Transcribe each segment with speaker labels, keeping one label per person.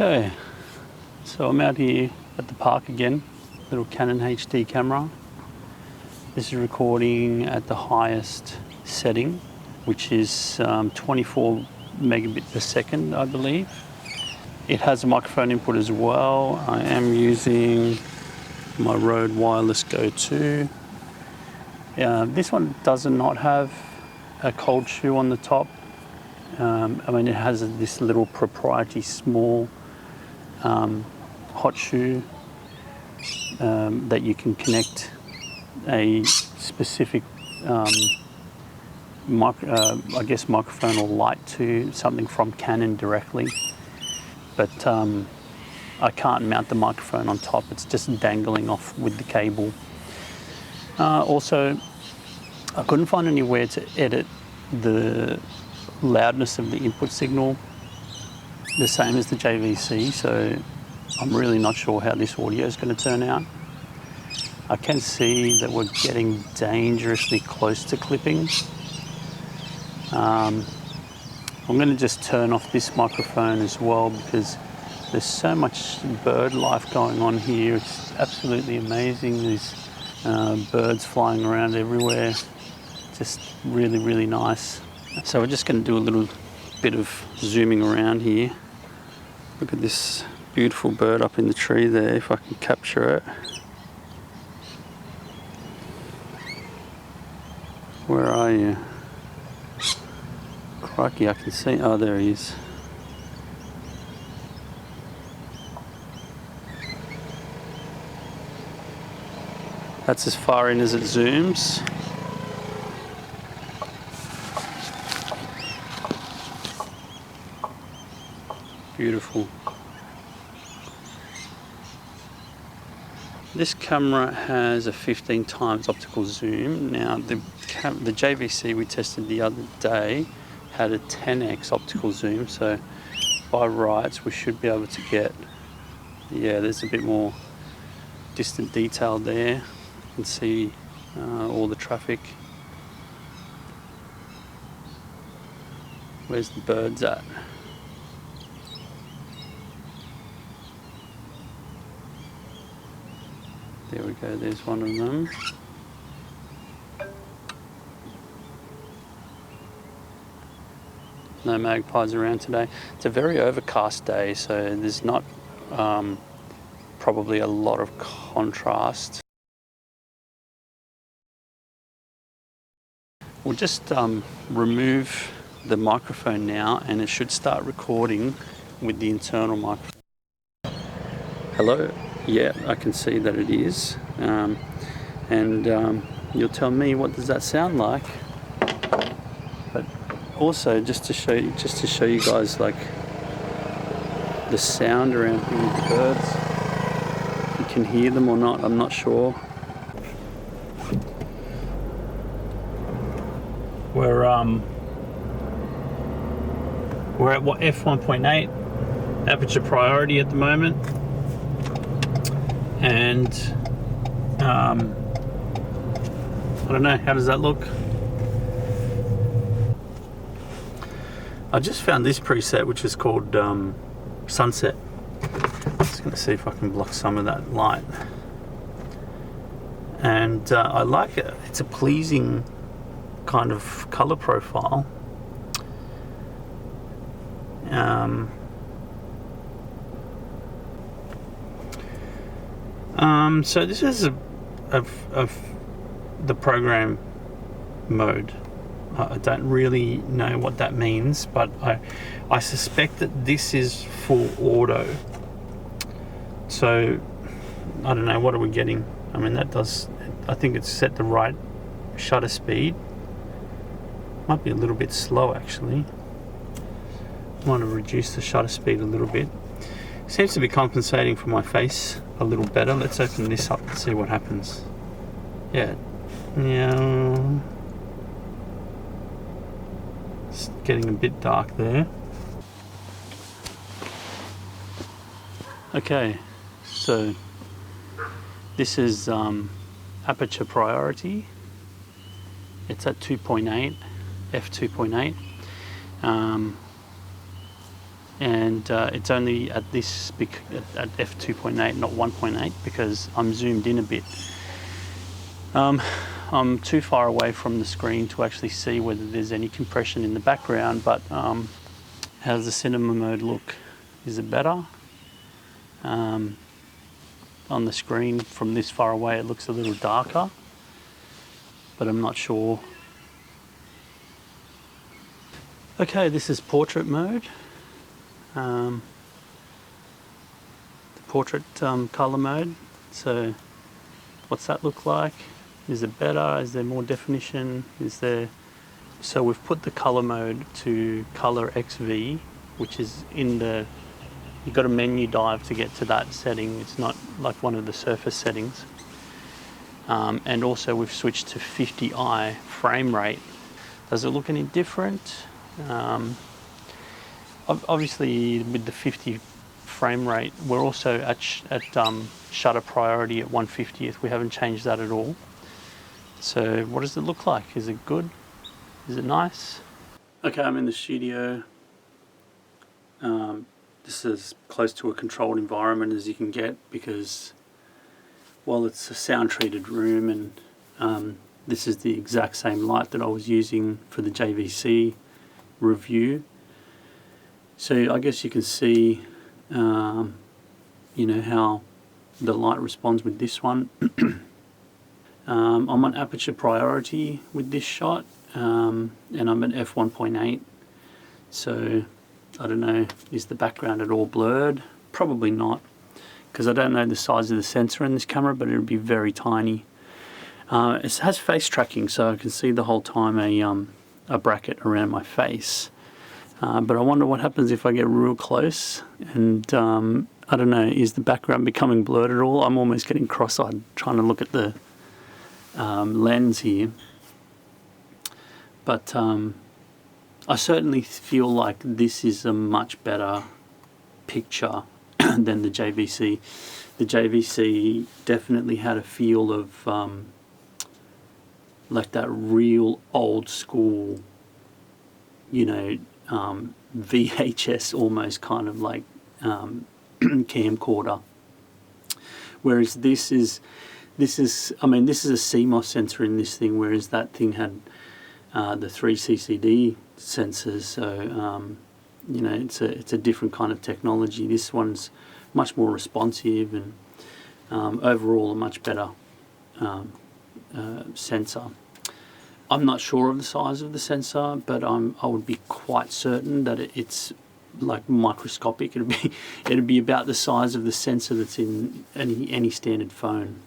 Speaker 1: Okay, so I'm out here at the park again, little Canon HD camera. This is recording at the highest setting, which is 24 megabit per second, I believe. It has a microphone input as well. I am using my Rode Wireless Go 2. This one does not have a cold shoe on the top. I mean, it has this little proprietary small hot shoe that you can connect a specific microphone or light to, something from Canon directly. But I can't mount the microphone on top. It's just dangling off with the cable. Also, I couldn't find anywhere to edit the loudness of the input signal the same as the JVC, so I'm really not sure how this audio is going to turn out. I can see that we're getting dangerously close to clipping. I'm going to just turn off this microphone as well because there's so much bird life going on here. It's absolutely amazing. There's birds flying around everywhere. Just really, really nice. So we're just going to do a little bit of zooming around here. Look at this beautiful bird up in the tree there, if I can capture it. Where are you? Crikey, I can see. Oh, there he is. That's as far in as it zooms. Beautiful. This camera has a 15 times optical zoom. Now the JVC we tested the other day had a 10x optical zoom, so by rights we should be able to get, yeah, there's a bit more distant detail there. You can see all the traffic. Where's the birds at? There we go, there's one of them. No magpies around today. It's a very overcast day, so there's not probably a lot of contrast. We'll just remove the microphone now and it should start recording with the internal microphone. Hello? Yeah, I can see that it is. You'll tell me, what does that sound like? But also, just to show you guys, like, the sound around here with the birds. You can hear them or not, I'm not sure. We're at what, f1.8 aperture priority at the moment, and I don't know, how does that look? I just found this preset which is called Sunset. I'm just going to see if I can block some of that light, and I like it. It's a pleasing kind of color profile. So this is the program mode. I don't really know what that means, but I suspect that this is full auto. So I don't know, what are we getting? I mean, I think it's set the right shutter speed. Might be a little bit slow actually. Might have reduced the shutter speed a little bit. Seems to be compensating for my face a little better. Let's open this up and see what happens. Yeah. It's getting a bit dark there. Okay, so this is aperture priority. It's at 2.8, f2.8. and it's only at at f2.8, not 1.8, because I'm zoomed in a bit. I'm too far away from the screen to actually see whether there's any compression in the background, but how does the cinema mode look? Is it better? On the screen from this far away it looks a little darker, but I'm not sure. Okay, this is portrait mode. The portrait color mode. So what's that look like? Is it better? Is there more definition? So we've put the color mode to color XV, which is you've got a menu dive to get to that setting. It's not like one of the surface settings. And also we've switched to 50i frame rate. Does it look any different? Obviously with the 50 frame rate, we're also at shutter priority at 1/50th. We haven't changed that at all. So what does it look like? Is it good? Is it nice? Okay, I'm in the studio. This is as close to a controlled environment as you can get, because while it's a sound treated room, and this is the exact same light that I was using for the JVC review. So I guess you can see how the light responds with this one. I'm on aperture priority with this shot, and I'm at f1.8. So I don't know, is the background at all blurred? Probably not, because I don't know the size of the sensor in this camera, but it'll be very tiny. It has face tracking, so I can see the whole time a bracket around my face. But I wonder what happens if I get real close, and I don't know, is the background becoming blurred at all? I'm almost getting cross-eyed trying to look at the lens here. But I certainly feel like this is a much better picture than the JVC. The JVC definitely had a feel of like that real old school, VHS almost kind of like camcorder. Whereas this is a CMOS sensor in this thing, whereas that thing had the 3 CCD sensors. So it's a different kind of technology. This one's much more responsive, and overall a much better sensor. I'm not sure of the size of the sensor, but I would be quite certain that it's like microscopic. It'd be about the size of the sensor that's in any standard phone.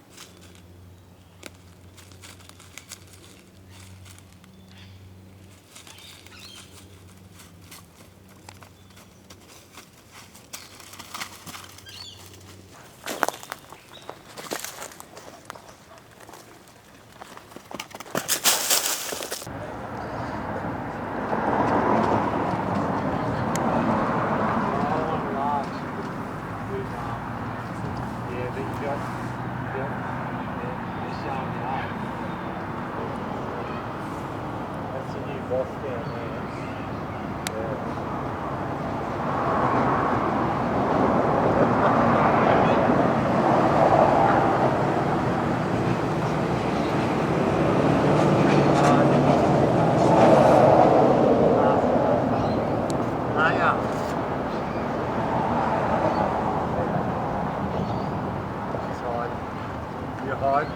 Speaker 2: You're hard.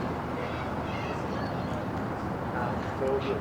Speaker 2: Told you.